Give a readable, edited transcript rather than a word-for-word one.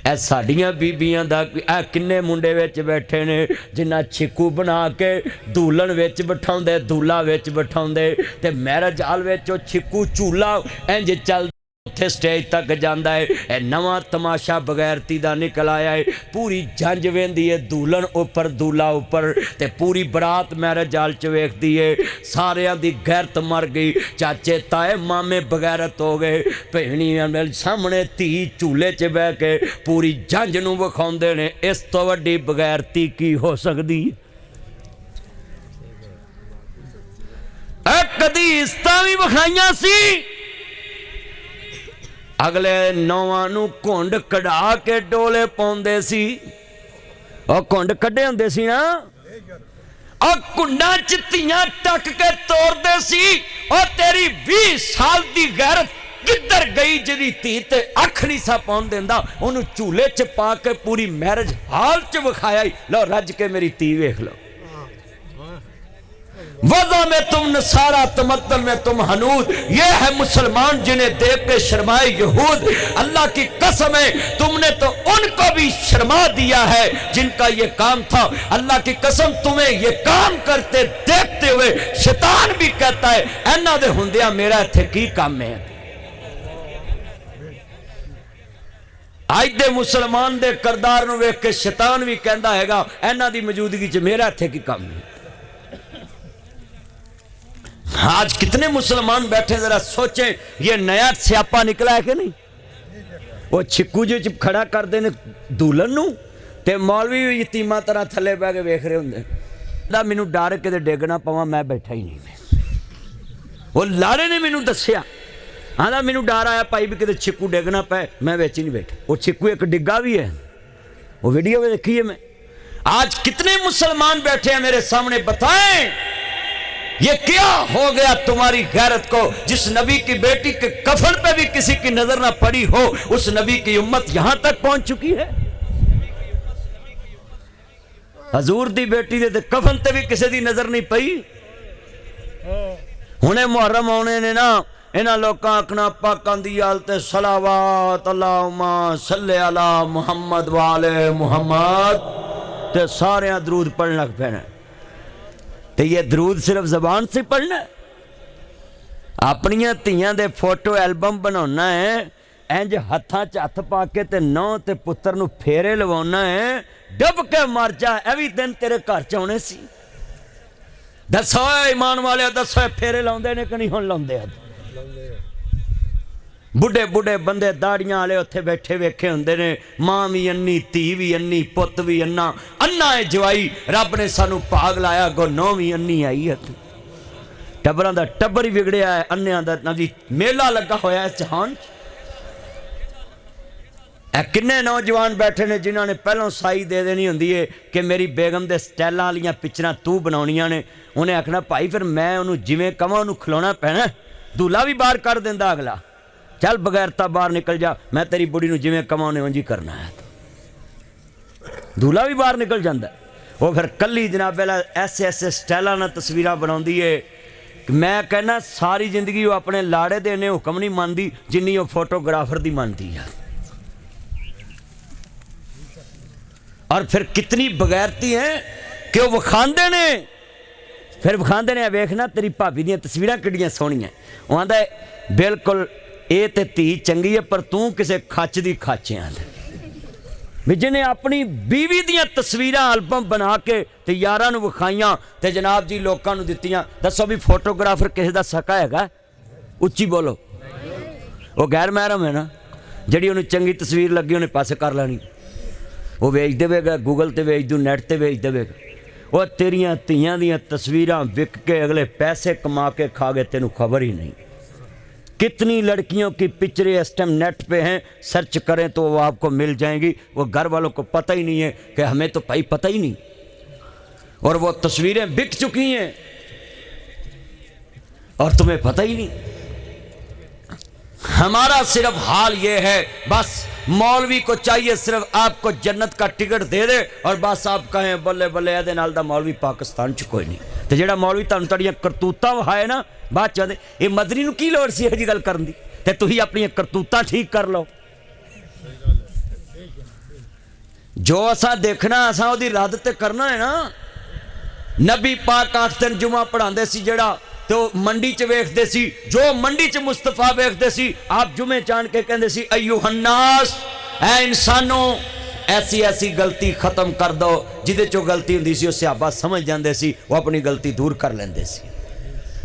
ए साडियां बीबियां दा ए किन्ने मुंडे विच बैठे ने जिन्ना छिकू बना के दूलन विच बिठाउंदे दूला विच बिठाउंदे ते मैरिज हाल विच छिकू झूला इंज चल उत्थे स्टेज तक जाता है। ए नवा तमाशा बगैरती का निकल आया है। पूरी जंज वेंदी है दूलन उपर दूला उपर ते पूरी बरात मैरिज हाल च वेखदी है। सारियां दी गैरत मर गई। चाचे ताए मामे बगैरत हो गए। भैणियां मेरे सामने धी झूले च बह के पूरी जंज नूं विखाउंदे ने। इस तो वड्डी बगैरती की हो सकदी है? कदी इस्तां भी विखाइयां सी। अगले नौवां नूं घुंड कढ़ा के डोले पाउंदे सी। और घुंड कढ़े हुंदे सी ना, और घुंडां च धीआं टक के तोड़दे सी। और तेरी 20 साल दी गैरत किधर गई जिहदी धी ते अख नहीं सा पाउण देंदा, ओनूं झूले च पा के पूरी मैरिज हाल च विखाया। लो रज के मेरी धी वेख लो। वज़ा में तुम नसारा तमद्दन में तुम हनूद। ये है मुसलमान जिन्हें देख के शर्माए यहूद। अल्लाह की कसम है तुमने तो उनको भी शर्मा दिया है जिनका ये काम था। अल्लाह की कसम तुम्हें ये काम करते देखते हुए शैतान भी कहता है इन्हां दे हुंदियां मेरा इत्थे की काम है। अज दे मुसलमान दे करदार नूं वेख के शैतान भी कहता हैगा इन्हां दी मौजूदगी च मेरा इत्थे की काम है। आज कितने मुसलमान बैठे जरा सोचें, ये नया स्यापा निकला है कि नहीं? वो छिक्कू जी च खड़ा कर देने दूल्हन नूं ते मौलवी भी यतीमा तरह थले बह के वेख रहे होंगे। मैनू डर के डिग ना पवां, मैं बैठा ही नहीं। वो लाड़े ने मैनू दसिया, आंदा मैनू डर आया भाई भी किते छिक्कू डिग ना पाए, मैं विच ही नहीं बैठा। वो छिक्कू एक डिग्गा भी है, वो वीडियो में देखी है मैं। आज कितने मुसलमान बैठे हैं मेरे सामने, बताएं ये क्या हो गया तुम्हारी गैरत को? जिस नबी की बेटी के कफन पे भी किसी की नजर ना पड़ी हो, उस नबी की उम्मत यहां तक पहुंच चुकी है। हजूर दी बेटी दे कफन ते भी किसी दी नजर नहीं पई। हुणे मुहर्रम आने ने ना, इन्हां लोकां आखना पाकां दी हालत सलावात अल्लाहुम्मा सल्ले अला मुहम्मद वाले मुहम्मद ते सारे दरूद पढ़न लग पैना। तो ये दरूद सिर्फ जबान से पढ़ना है? अपनियां धीआं दे फोटो एल्बम बनाना है, इंज हत्थां च हत्थ पा के ते नौ ते पुत्र नूं फेरे लवाउणा है। डब के मर जा, ए भी दिन तेरे घर च आउणे सी। दसो ईमान वाले, दसो फेरे लाउंदे ने कि नहीं हुण लाउंदे? बुढ़े बुढ़े बंदे दाड़ियां वाले उत्थे बैठे वेखे हुंदे ने। मां भी अन्नी, धी भी अन्नी, पुत भी अन्ना। अन्ना है जवाई, रब ने सानू भाग लाया, गो नौ भी अन्नी आई है। टब्बरां दा टब्बर ही विगड़िया है, अन्नियां दा जी मेला लगा होया है जहान। किन्ने नौजवान बैठे ने जिन्हों ने पहलों साई दे देनी होंदी है कि मेरी बेगम दे स्टाइलां वालियां पिक्चरां तू बनाउणियां ने। उन्हें आखना भाई फिर मैं उन्होंने जिवें कवां उन्होंने खिलाउणा पैना। दूल्हा भी बाहर कर दिंदा अगला, चल बगैरता बाहर निकल जा, मैं तेरी बुढ़ी नूं जिवें कवां उन्हें उंज ही करना है। दूल्हा भी बाहर निकल जाता। वो फिर कली जनाबे ला ऐसे ऐसे स्टाइलां नाल तस्वीरां बनाउंदी है। मैं कहना सारी जिंदगी वो अपने लाड़े दे इन्ने हुक्म नहीं मनदी जिन्नी वो फोटोग्राफर दी मनदी है। और फिर कितनी बगैरती है कि वो विखांदे ने, फिर विखांदे ने वेखना तेरी भाभी दी तस्वीरां किड्डियां सोहणियां। वो आंदा बिल्कुल ये तो धी चंगी है पर तू किसी खच दी खच है। भी जिन्हें अपनी बीवी दियां तस्वीरां एल्बम बना के ते यारां नूं विखाइयां ते जनाब जी लोकां नूं दित्तियां। दसो भी फोटोग्राफर किसी दा सका हैगा? उच्ची बोलो। वो गैर महरम है ना, जिहड़ी उन्हें चंगी तस्वीर लगी उन्हें पासे कर लैनी। वो वेच देवेगा, गूगल ते वेच दू, नैट ते वेच देवेगा। वो तेरियां धीआं दियां तस्वीरां विक के अगले पैसे कमा के खा गए, तेनू खबर ही नहीं। कितनी लड़कियों की पिक्चरें इस टाइम नेट पे हैं, सर्च करें तो वो आपको मिल जाएंगी। वो घर वालों को पता ही नहीं है कि हमें तो भाई पता ही नहीं, और वो तस्वीरें बिक चुकी हैं और तुम्हें पता ही नहीं। हमारा सिर्फ हाल ये है, बस मौलवी को चाहिए सिर्फ आपको जन्नत का टिकट दे दे और बस आप कहें बल्ले बल्ले ए नाल दा मौलवी पाकिस्तान च कोई नहीं। तो जेड़ा मौलवी तुहानूं तुहाड़ियां करतूतां वहाए ना बाद च ये मदनी नूं की लोड़ सी इहो जी गल करन दी, ते तुसीं अपनी करतूतां ठीक कर लो। जो असा देखना असा ओदी रद्द ते करना है ना। नबी पाक आखदे जुमा पढ़ाते सी जड़ा तो मंडी च वेखते सी, जो मंडी च मुस्तफा वेखते सी आप जुमे चाण के कहते सी अय्युहन्नास, ऐ इंसानों ऐसी ऐसी गलती खत्म कर दो जिदे चो गलती हुंदी सी। सहाबा समझ जाते सी, वो अपनी गलती दूर कर लेंदे सी।